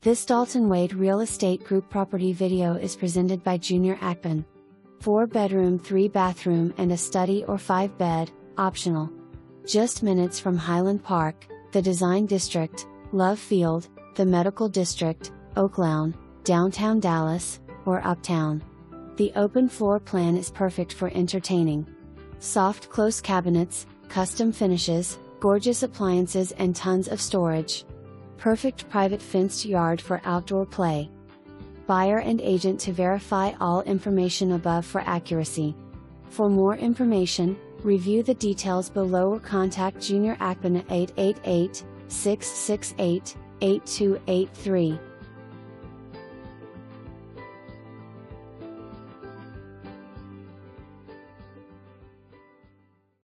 This Dalton Wade Real Estate Group property video is presented by Junior Akpan. 4-bedroom, 3-bathroom and a study or 5-bed, optional. Just minutes from Highland Park, the Design District, Love Field, the Medical District, Oaklawn, downtown Dallas, or Uptown. The open floor plan is perfect for entertaining. Soft close cabinets, custom finishes, gorgeous appliances and tons of storage. Perfect private fenced yard for outdoor play. Buyer and agent to verify all information above for accuracy. For more information, review the details below or contact Junior Akpan at 888-668-8283.